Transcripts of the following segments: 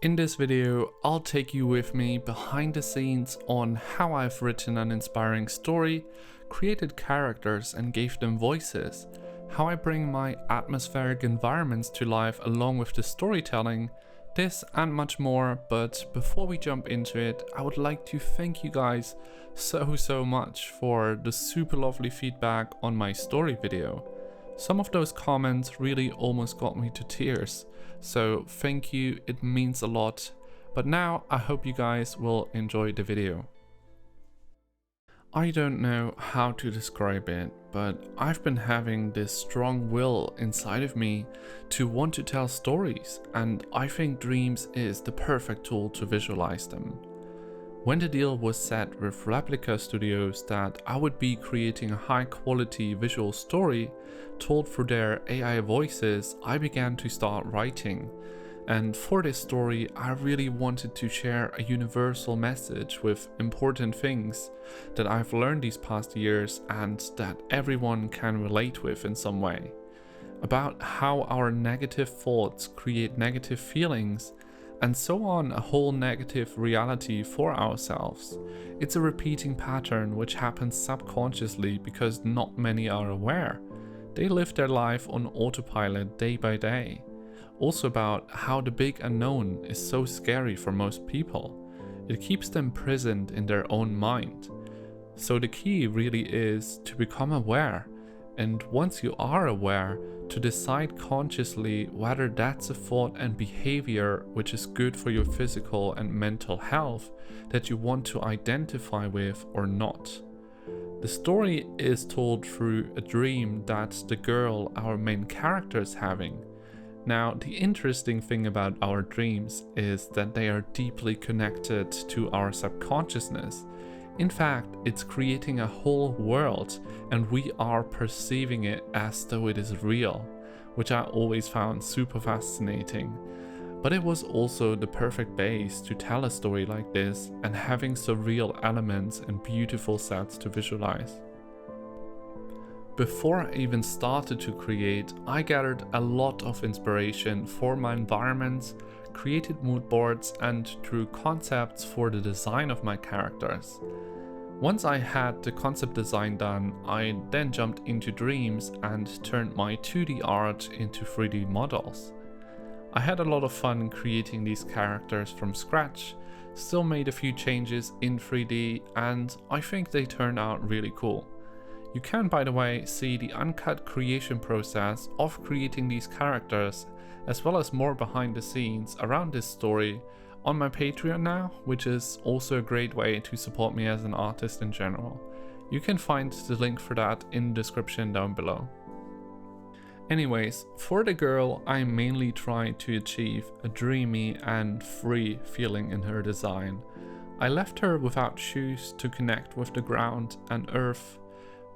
In this video, I'll take you with me behind the scenes on how I've written an inspiring story, created characters and gave them voices, how I bring my atmospheric environments to life along with the storytelling, this and much more. But before we jump into it, I would like to thank you guys so much for the super lovely feedback on my story video. Some of those comments really almost got me to tears, so thank you, it means a lot. But now I hope you guys will enjoy the video. I don't know how to describe it, but I've been having this strong will inside of me to want to tell stories, and I think Dreams is the perfect tool to visualize them. When the deal was set with Replica Studios that I would be creating a high quality visual story told through their AI voices, I began to start writing. And for this story, I really wanted to share a universal message with important things that I've learned these past years and that everyone can relate with in some way. About how our negative thoughts create negative feelings, and so on, a whole negative reality for ourselves. It's a repeating pattern which happens subconsciously because not many are aware. They live their life on autopilot day by day. Also about how the big unknown is so scary for most people. It keeps them prisoned in their own mind. So the key really is to become aware, and once you are aware, to decide consciously whether that's a thought and behavior which is good for your physical and mental health that you want to identify with or not. The story is told through a dream that the girl, our main character, is having. Now, the interesting thing about our dreams is that they are deeply connected to our subconsciousness. In fact, it's creating a whole world, and we are perceiving it as though it is real, which I always found super fascinating. But it was also the perfect base to tell a story like this and having surreal elements and beautiful sets to visualize. Before I even started to create, I gathered a lot of inspiration for my environments, created mood boards, and drew concepts for the design of my characters. Once I had the concept design done, I then jumped into Dreams and turned my 2D art into 3D models. I had a lot of fun creating these characters from scratch, still made a few changes in 3D, and I think they turned out really cool. You can, by the way, see the uncut creation process of creating these characters, as well as more behind the scenes around this story, on my Patreon now, which is also a great way to support me as an artist in general. You can find the link for that in the description down below. Anyways, for the girl, I mainly tried to achieve a dreamy and free feeling in her design. I left her without shoes to connect with the ground and earth,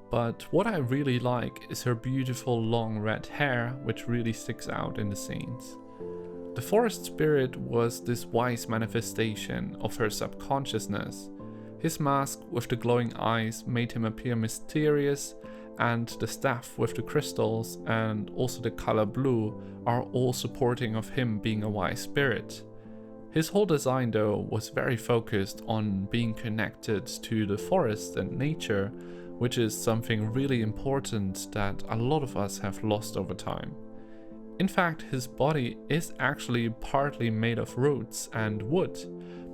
but what I really like is her beautiful long red hair, which really sticks out in the scenes. The forest spirit was this wise manifestation of her subconsciousness. His mask with the glowing eyes made him appear mysterious, and the staff with the crystals and also the color blue are all supporting of him being a wise spirit. His whole design though was very focused on being connected to the forest and nature, which is something really important that a lot of us have lost over time. In fact, his body is actually partly made of roots and wood,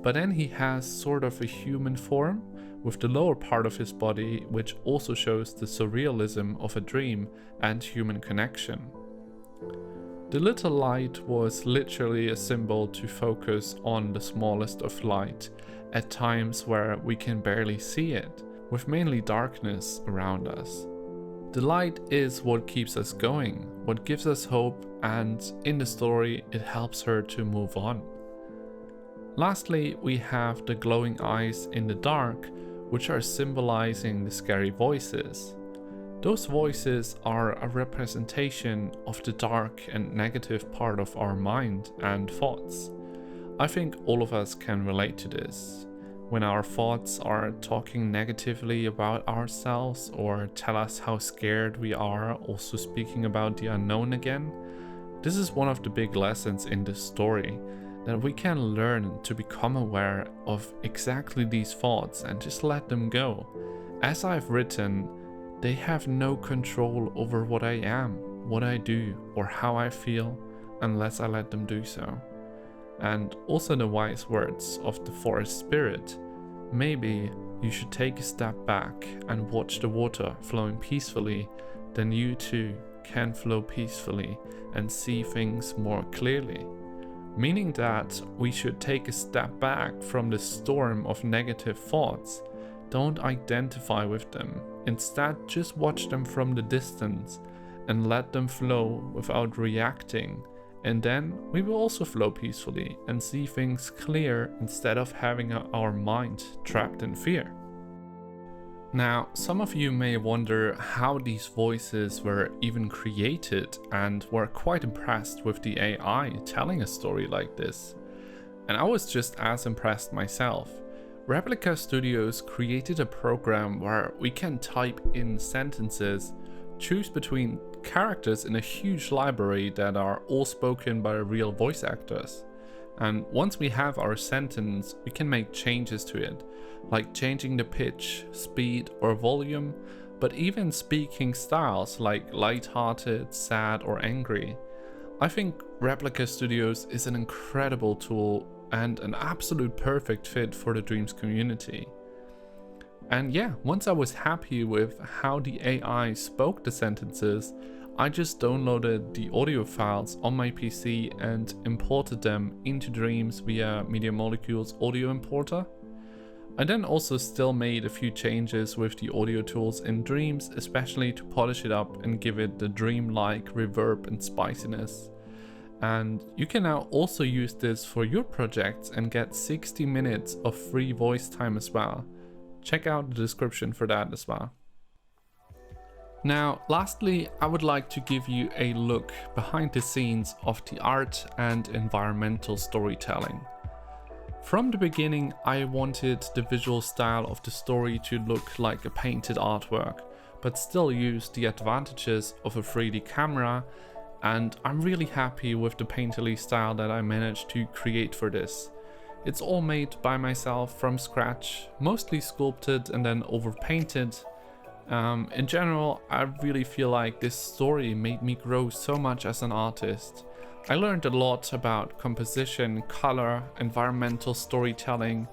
but then he has sort of a human form with the lower part of his body, which also shows the surrealism of a dream and human connection. The little light was literally a symbol to focus on the smallest of light at times where we can barely see it, with mainly darkness around us. The light is what keeps us going, what gives us hope, and in the story it helps her to move on. Lastly, we have the glowing eyes in the dark, which are symbolizing the scary voices. Those voices are a representation of the dark and negative part of our mind and thoughts. I think all of us can relate to this. When our thoughts are talking negatively about ourselves or tell us how scared we are, also speaking about the unknown again, this is one of the big lessons in this story. that we can learn to become aware of exactly these thoughts and just let them go. As I've written, they have no control over what I am, what I do, or how I feel, unless I let them do so. And also the wise words of the forest spirit: maybe you should take a step back and watch the water flowing peacefully, then you too can flow peacefully and see things more clearly. Meaning that we should take a step back from the storm of negative thoughts. Don't identify with them. Instead, just watch them from the distance and let them flow without reacting. And then we will also flow peacefully and see things clear instead of having our mind trapped in fear. Now, some of you may wonder how these voices were even created and were quite impressed with the AI telling a story like this. And I was just as impressed myself. Replica Studios created a program where we can type in sentences, choose between characters in a huge library that are all spoken by real voice actors. And once we have our sentence, we can make changes to it, like changing the pitch, speed, or volume, but even speaking styles like light-hearted, sad, or angry. I think Replica Studios is an incredible tool and an absolute perfect fit for the Dreams community. And yeah, once I was happy with how the AI spoke the sentences, I just downloaded the audio files on my PC and imported them into Dreams via Media Molecule's audio importer. I then also still made a few changes with the audio tools in Dreams, especially to polish it up and give it the dream-like reverb and spiciness. And you can now also use this for your projects and get 60 minutes of free voice time as well. Check out the description for that as well. Now, lastly, I would like to give you a look behind the scenes of the art and environmental storytelling. From the beginning, I wanted the visual style of the story to look like a painted artwork, but still use the advantages of a 3D camera, and I'm really happy with the painterly style that I managed to create for this. It's all made by myself from scratch, mostly sculpted and then overpainted. In general, I really feel like this story made me grow so much as an artist. I learned a lot about composition, color, environmental storytelling,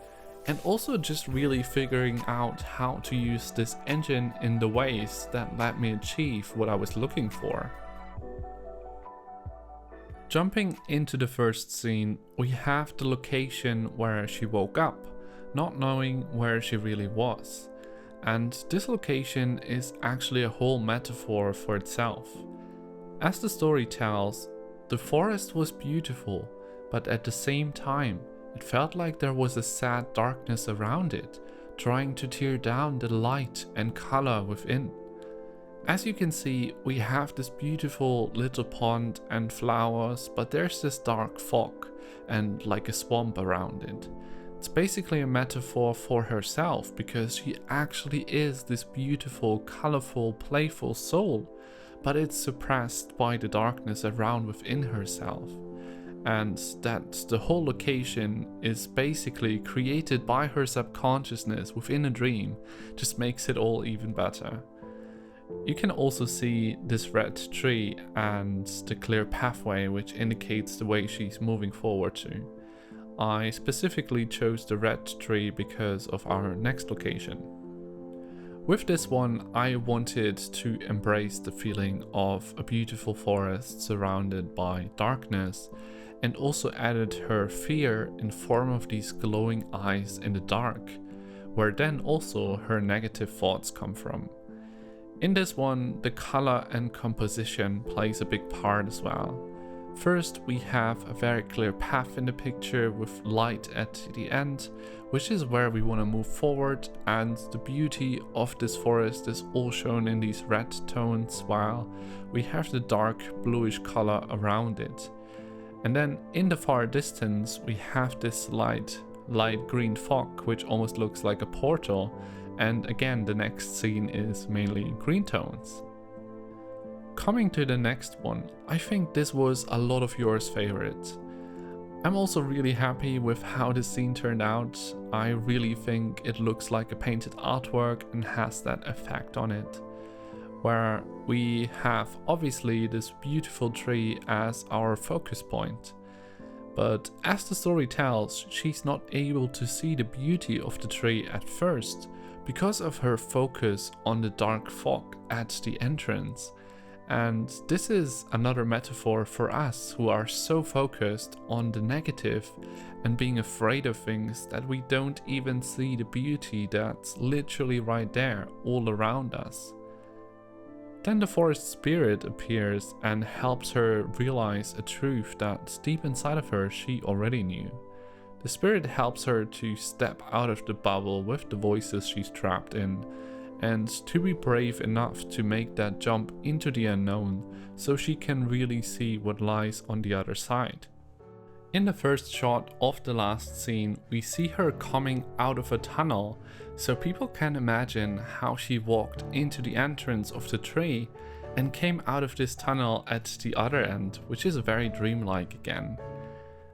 and also just really figuring out how to use this engine in the ways that let me achieve what I was looking for. Jumping into the first scene, we have the location where she woke up, not knowing where she really was. And this location is actually a whole metaphor for itself. As the story tells, the forest was beautiful, but at the same time, it felt like there was a sad darkness around it, trying to tear down the light and color within. As you can see, we have this beautiful little pond and flowers, but there's this dark fog and like a swamp around it. It's basically a metaphor for herself because she actually is this beautiful, colorful, playful soul, but it's suppressed by the darkness around within herself. And that the whole location is basically created by her subconsciousness within a dream just makes it all even better. You can also see this red tree and the clear pathway which indicates the way she's moving forward to. I specifically chose the red tree because of our next location. With this one, I wanted to embrace the feeling of a beautiful forest surrounded by darkness, and also added her fear in form of these glowing eyes in the dark, where then also her negative thoughts come from. In this one, the color and composition plays a big part as well. First, we have a very clear path in the picture with light at the end, which is where we want to move forward, and the beauty of this forest is all shown in these red tones, while we have the dark bluish color around it. And then in the far distance, we have this light green fog, which almost looks like a portal, and again the next scene is mainly green tones. Coming to the next one, I think this was a lot of yours favorites. I'm also really happy with how the scene turned out. I really think it looks like a painted artwork and has that effect on it, where we have obviously this beautiful tree as our focus point. But as the story tells, she's not able to see the beauty of the tree at first because of her focus on the dark fog at the entrance. And this is another metaphor for us who are so focused on the negative and being afraid of things that we don't even see the beauty that's literally right there all around us. Then the forest spirit appears and helps her realize a truth that's deep inside of her she already knew. The spirit helps her to step out of the bubble with the voices she's trapped in, and to be brave enough to make that jump into the unknown so she can really see what lies on the other side. In the first shot of the last scene, we see her coming out of a tunnel, so people can imagine how she walked into the entrance of the tree and came out of this tunnel at the other end, which is very dreamlike again.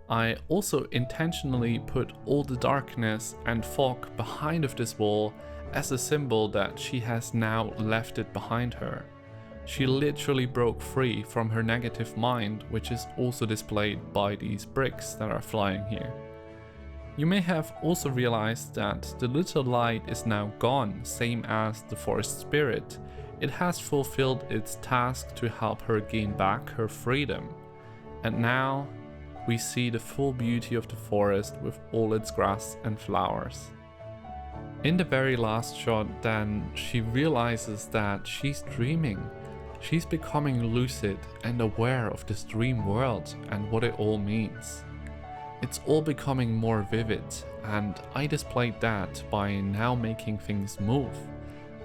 I also intentionally put all the darkness and fog behind of this wall as a symbol that she has now left it behind her. She literally broke free from her negative mind, which is also displayed by these bricks that are flying here. You may have also realized that the little light is now gone, same as the forest spirit. It has fulfilled its task to help her gain back her freedom. And now we see the full beauty of the forest with all its grass and flowers. In the very last shot, then, she realizes that she's dreaming. She's becoming lucid and aware of this dream world and what it all means. It's all becoming more vivid, and I displayed that by now making things move.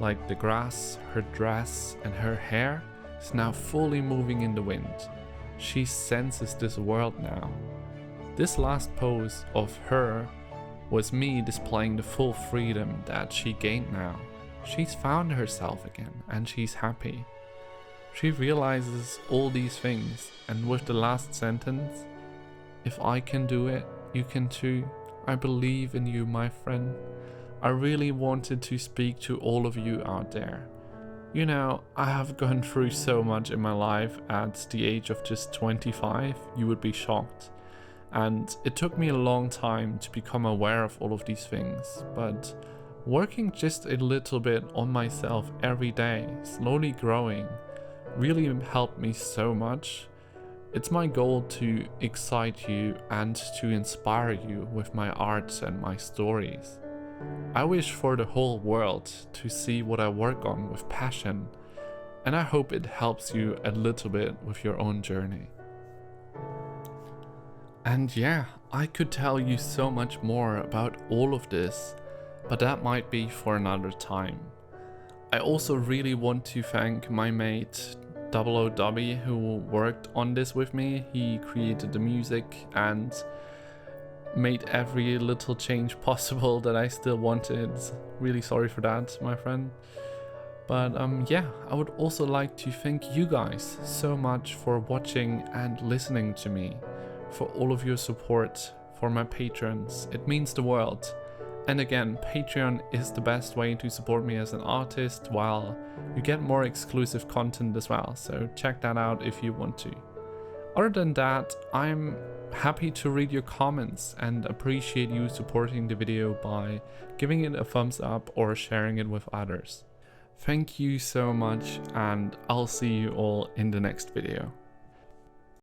Like the grass, her dress and her hair is now fully moving in the wind. She senses this world now. This last pose of her was me displaying the full freedom that she gained now. She's found herself again and she's happy. She realizes all these things, and with the last sentence, "If I can do it, you can too. I believe in you, my friend." I really wanted to speak to all of you out there. You know, I have gone through so much in my life at the age of just 25, you would be shocked. And it took me a long time to become aware of all of these things, but working just a little bit on myself every day, slowly growing, really helped me so much. It's my goal to excite you and to inspire you with my art and my stories. I wish for the whole world to see what I work on with passion, and I hope it helps you a little bit with your own journey. And yeah, I could tell you so much more about all of this, but that might be for another time. I also really want to thank my mate WOW who worked on this with me. He created the music and made every little change possible that I still wanted. Really sorry for that, my friend. But yeah, I would also like to thank you guys so much for watching and listening to me, for all of your support, for my patrons. It means the world. And again, Patreon is the best way to support me as an artist, while you get more exclusive content as well, so check that out if you want to. Other than that, I'm happy to read your comments and appreciate you supporting the video by giving it a thumbs up or sharing it with others. Thank you so much, and I'll see you all in the next video.